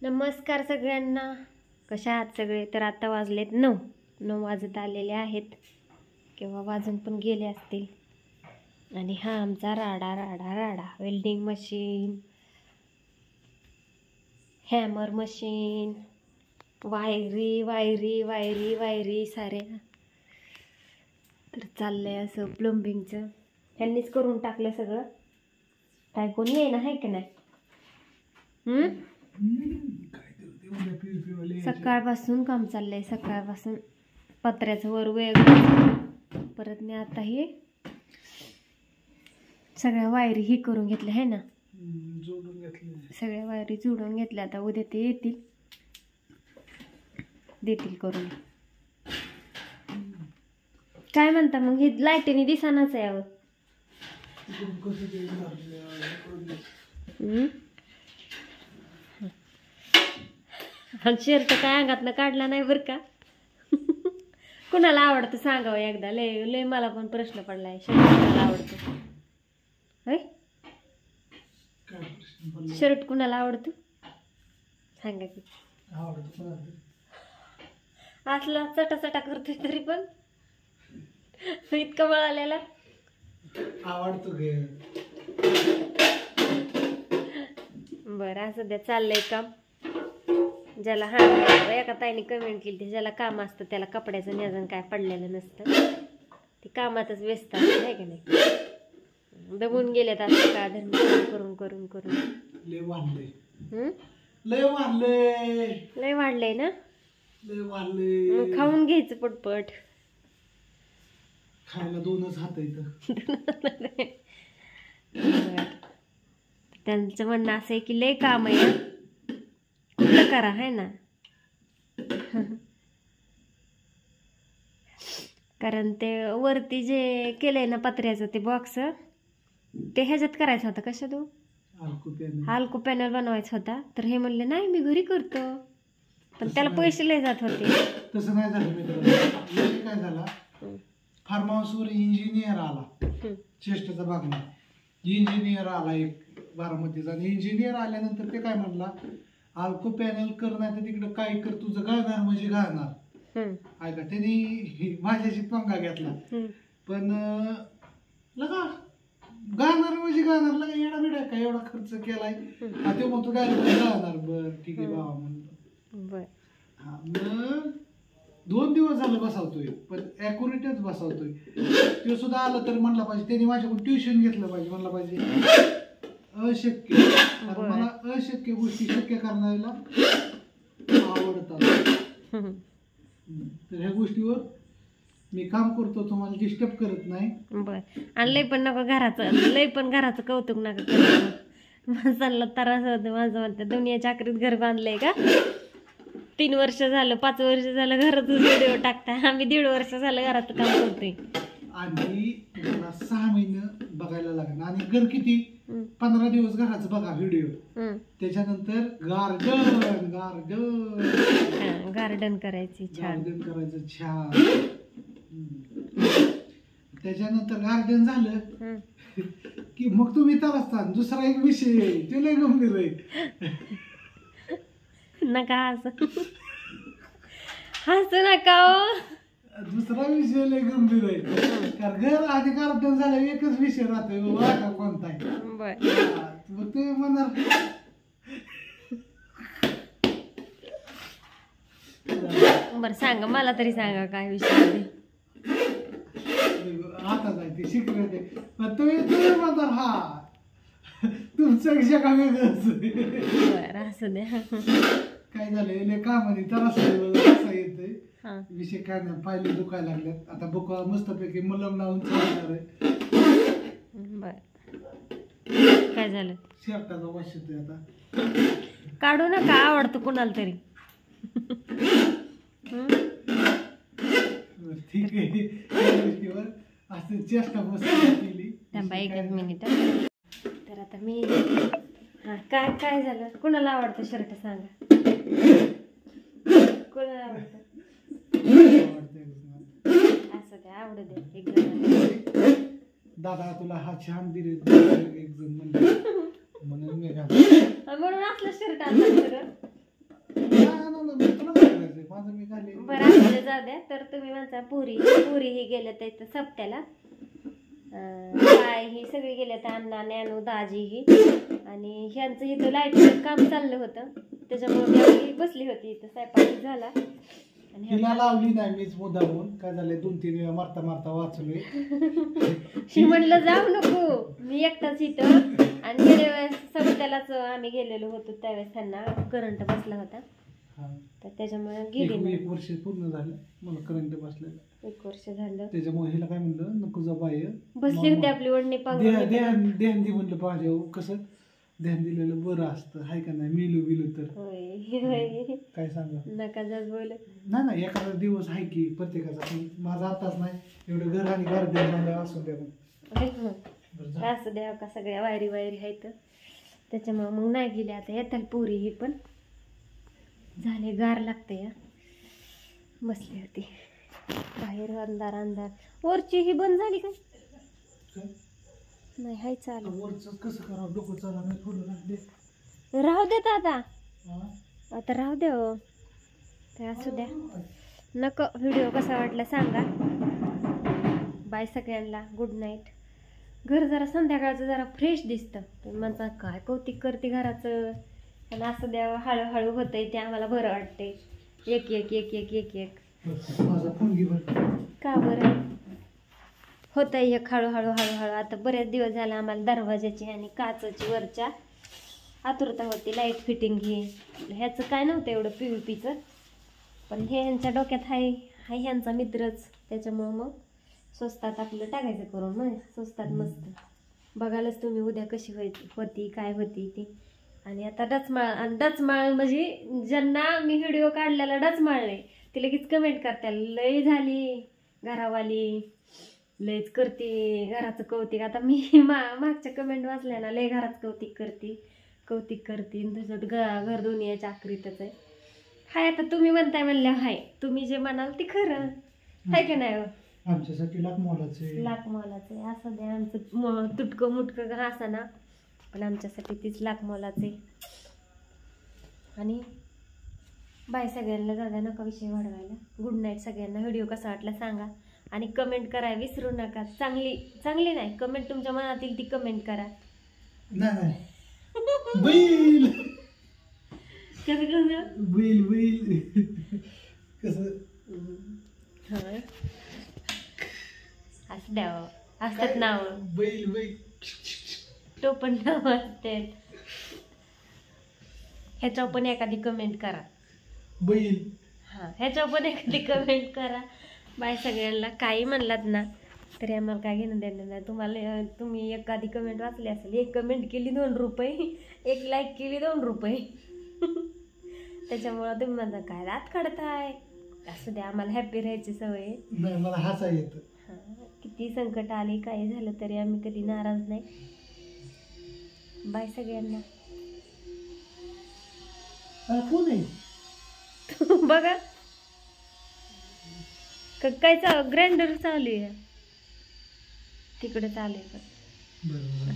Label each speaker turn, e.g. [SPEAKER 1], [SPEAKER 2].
[SPEAKER 1] नमस्कार सगळ्यांना, कशा आहात सगळे? तर आता वाजलेत 9 वाजत आलेले आहेत किंवा वाजून पण गेले असतील. आणि हा आमचा राडा राडा राडा वेल्डिंग मशीन, हॅमर मशीन, वायरी वायरी वायरी वायरी साऱ्या. तर चाललंय असं प्लंबिंगचं. ह्यांनीच करून टाकलं सगळं, काय कोणी आहे ना, आहे की नाही? सकाळपासून काम चाललंय, सकाळपासून पत्र्याचं वर वेगळं, परत मी आता हे सगळ्या वायरी ही करून घेतल्या आहे ना, जोडून घेतल्या, सगळ्या वायरी जोडून घेतल्या. आता उद्या ते येतील, देतील करून. काय म्हणता मग? ही लाईटीने दिसानाच आहे यावं. शर्ट काय अंगातनं काढला नाही बरं का. कुणाला आवडतं सांगावं एकदा. लय लय मला पण प्रश्न पडलाय, शर्ट कुणाला आवडतं? शर्ट कुणाला आवडतं सांगा की. असला चटाचटा करतोय तरी पण इतकं वळालेला
[SPEAKER 2] आवडतो गे.
[SPEAKER 1] बरं असं द्या, चाललंय काम. ज्याला एका ताईने कमेंट केली, ज्याला काम असतं त्याला कपड्याचं नियोजन काय पडलेलं नसतं, ते कामातच व्यस्त असतं, आहे का नाही? दमून गेलेत आज सकाळ धरून करून करून करून.
[SPEAKER 2] लय वाढलंय, लय वाढलंय,
[SPEAKER 1] लय वाढलंय ना.
[SPEAKER 2] लय वाढलंय.
[SPEAKER 1] मग खाऊन घ्यायचं पटपट.
[SPEAKER 2] खायला 2च हात आहेत.
[SPEAKER 1] त्यांचं म्हणणं असं आहे की लय काम आहे, कुठलं करा, आहे ना. कारण ते वरती जे केलंय ना पत्र्याचं ते बॉक्स, ते ह्याच्यात करायचं होतं. कशा तू हालकू पॅनल बनवायचा होता. तर हे म्हणले नाही मी घरी करतो, पण त्याला पैसे लय जात होते.
[SPEAKER 2] तसं नाही झालं मित्र. काय झाला, फार्म हाऊसवर इंजिनियर आला, चेष्टाचा भाग नाही. इंजिनियर आला एक बारामतीचा, आणि इंजिनियर आल्यानंतर ते काय म्हणला, आल्को पॅनल कर नाही तर तिकडं काय कर, तुझं गाळणार म्हणजे गाळणार. ऐका, त्यांनी माझ्याशी पंगा घेतला, पण लगा गाळणार म्हणजे गाळणार. लगा येडा बिडा काय, एवढा खर्च केलाय, ते म्हणतो डायरेक्ट गाळणार. बर ठीक आहे बाबा म्हणलं. हा, मग 2 दिवस झालं बसवतोय, पण ॲक्युरेटच बसवतोय. तो सुद्धा आलं तर म्हणला पाहिजे, त्यांनी माझ्याकडून ट्युशन घेतलं पाहिजे, म्हणला पाहिजे अशक्य. मला अशक्य गोष्टी शक्य करण्याला आवडतात. तर ह्या गोष्टीवर मी काम करतो, तुम्हाला डिस्टर्ब करत नाही.
[SPEAKER 1] बर. आणि लय पण नको घराचं, लय पण घराचं कौतुक नका करू. माणसाला त्रास होतो. माझं म्हणतं दुनियाच्या आखरीत घर बांधलंय का? 3 वर्ष झालं, 5 वर्ष झालं घरातच व्हिडिओ टाकताय. आम्ही 1.5 वर्ष झालं घराचं काम करतोय.
[SPEAKER 2] आणि तुम्हाला 6 महिने बघायला लागणार. आणि घर किती 15 दिवस घराचं बघा व्हिडिओ, त्याच्यानंतर गार्डन गार्डन
[SPEAKER 1] गार्डन करायची छान,
[SPEAKER 2] गार्डन करायचं छान. त्याच्यानंतर गार्डन झालं की मग तुम्ही तरसता. दुसरा एक विषय ते लय गंभीर आहे.
[SPEAKER 1] नका हसू नका.
[SPEAKER 2] दुसरा विषय लय गंभीर आहे. कारण घर आधी गार्डन झालं एकच विषय राहतोय, वाटा कोणता आहे. मग ते म्हणणार
[SPEAKER 1] बरं सांगा, मला तरी सांगा काय विषय.
[SPEAKER 2] आता जाय ते सिक्रेट आहे. पण तुम्ही म्हणणार हा तुमचं जगा वेगळंच.
[SPEAKER 1] बरं असू द्या.
[SPEAKER 2] काय झालंय, लय कामाने तर असं येतंय. विषय काय नाही, पायले दुखायला लागल्यात. आता बुका मस्तपैकी मलम लावून चालणार आहे.
[SPEAKER 1] बर, काय झालं?
[SPEAKER 2] शर्टाचा वास येतोय. आता
[SPEAKER 1] काढू नका, आवडतो कुणाला तरी.
[SPEAKER 2] ठीक आहे, गोष्टीवर असं चेष्टा मस्त केली.
[SPEAKER 1] थांबा एकच मिनिट. तर आता मी काय काय झालं, कुणाला आवडतं शर्ट सांगा. कुणाला आवडतं? असं द्या, आवडू द्या. एकदम
[SPEAKER 2] दादा तुला हा छान दिले एक जण म्हणून मी
[SPEAKER 1] म्हणून असलं शर्ट आणलं.
[SPEAKER 2] मी खाल्ली.
[SPEAKER 1] बरं आपल्याला जाऊ द्या. तर तुम्ही म्हणता पुरी ही गेले तर इथं सप्त्याला, काय ही सगळी गेले तर अण्णा ज्ञानू दाजी ही, आणि ह्यांचं इथं लाईटचं काम चाललं होतं त्याच्यामुळे मी आपली बसली होती इथं, स्वयंपाक झाला आणि
[SPEAKER 2] हिला लावली नाही मीच मुद्दामून. काय झालंय 2-3 वेळा मारता मारता वाचलोय.
[SPEAKER 1] शी म्हणलं जाऊ नको मी एकटाच इथं. आणि गेल्या वेळेस सप्त्यालाच आम्ही गेलेलो होतो त्यावेळेस त्यांना करंट बसला होता,
[SPEAKER 2] हा.
[SPEAKER 1] तर त्याच्यामुळे गेली नाही.
[SPEAKER 2] 1 वर्ष पूर्ण झालं मला करंट बसलेला.
[SPEAKER 1] 1 वर्ष झालं
[SPEAKER 2] त्याच्यामुळे हिला काय म्हणलं नको जा बाहेर,
[SPEAKER 1] बसली होती आपली ओढणी पांघरून.
[SPEAKER 2] ध्यान दे म्हणलं पाहिजे. कसं ध्यान दिलेलं बरं असतं, हाय का नाही. मिलू बिलू तर
[SPEAKER 1] होय होय
[SPEAKER 2] काय सांगा.
[SPEAKER 1] नका जाच बोल.
[SPEAKER 2] नाही एखादा दिवस आहे की प्रत्येकाचा, पण माझा आताच नाही. एवढं घर आणि गार्डन असून द्या बरं जा.
[SPEAKER 1] असं द्या का सगळ्या वायरी आहेत त्याच्यामुळे मग नाही गेले. आता येताल पुरी ही पण झाले, गार लागते या. बसली होती बाहेर, अंधार अंधार. वरची ही बंद झाली काय
[SPEAKER 2] काय?
[SPEAKER 1] नाही हाय चालू.
[SPEAKER 2] वरचं कसं करावं डोकं चाला नाही थोडं लागले.
[SPEAKER 1] राहू देत आता,
[SPEAKER 2] हा?
[SPEAKER 1] आता राहू द्या हो. तर असू द्या. नको. व्हिडिओ कसा वाटला सांगा. बाय सगळ्यांना, गुड नाईट. घर जरा संध्याकाळचं जरा फ्रेश दिसतं. तुम्ही म्हणता काय कौतिक करते घराचं, पण असं द्या हळूहळू होतंय ते आम्हाला बरं वाटतंय. एक एक एक एक एक एक
[SPEAKER 2] माझा फोन घे बरं.
[SPEAKER 1] का बरं होतंय एक हळूहळू हळूहळू. आता बरेच दिवस झाले आम्हाला दरवाजाची आणि काचची वरच्या आतुरता होती. लाईट फिटिंग ही ह्याचं काय नव्हतं एवढं PVPचं, पण हे ह्यांच्या डोक्यात हाय ह्यांचा मित्रच, त्याच्यामुळं मग स्वस्तात आपलं टाकायचं करून. मग स्वस्तात मस्त. बघायलाच तुम्ही उद्या कशी होती काय होती ती. आणि आता डचमाळ म्हणजे ज्यांना मी व्हिडिओ काढलेला डचमाळले ते लगेच कमेंट करते, लय झाली घरावाली, लयच करते घराचं कौतिक. आता मी मागच्या कमेंट वाचल्या ना, लय घराचं कौतिक करते तसंच घर दुनियाच्या आखरीतच आहे. हाय आता तुम्ही म्हणताय म्हणल्या हाय, तुम्ही जे म्हणाल ते खरं हाय का नाही.
[SPEAKER 2] आमच्यासाठी लाख मोलाचे
[SPEAKER 1] असं द्या. आमचं तुटकं मुटकं का असा ना, पण आमच्यासाठी तीच लाख मोलाचे. आणि बाय सगळ्यांना, जाऊ द्या नका विषय वाढवायला. गुड नाईट सगळ्यांना. व्हिडिओ कसा वाटला सांगा आणि कमेंट करायला विसरू नका. चांगली नाही कमेंट, तुमच्या मनातील ती कमेंट करा.
[SPEAKER 2] नाही बैल
[SPEAKER 1] कसं
[SPEAKER 2] बैल कसं
[SPEAKER 1] हां असं द्यावं. असतात नाव
[SPEAKER 2] बैल
[SPEAKER 1] टोपण नाव असते. ह्याच्यावर पण एखादी कमेंट करा.
[SPEAKER 2] बैल
[SPEAKER 1] ह्याच्यावर पण एखादी कमेंट करा. बाय सगळ्यांना. काही म्हणलात ना तरी आम्हाला काय घेणं देणं नाही. तुम्ही एखादी कमेंट वाचली असेल, 1 कमेंट केली 2 रुपये, 1 लाईक केली 2 रुपये. त्याच्यामुळं तुम्ही म्हणता काय रात काढताय. असं द्या, आम्हाला हॅपी राहायची सवय.
[SPEAKER 2] नाही मला हसा येतं.
[SPEAKER 1] किती संकट आली काही झालं तरी आम्ही कधी नाराज नाही. बाय सगळ्यांना.
[SPEAKER 2] कोण आहे
[SPEAKER 1] बघा काय ग्राइंडर चालू आहे तिकडे, चालू आहे.
[SPEAKER 2] बरोबर.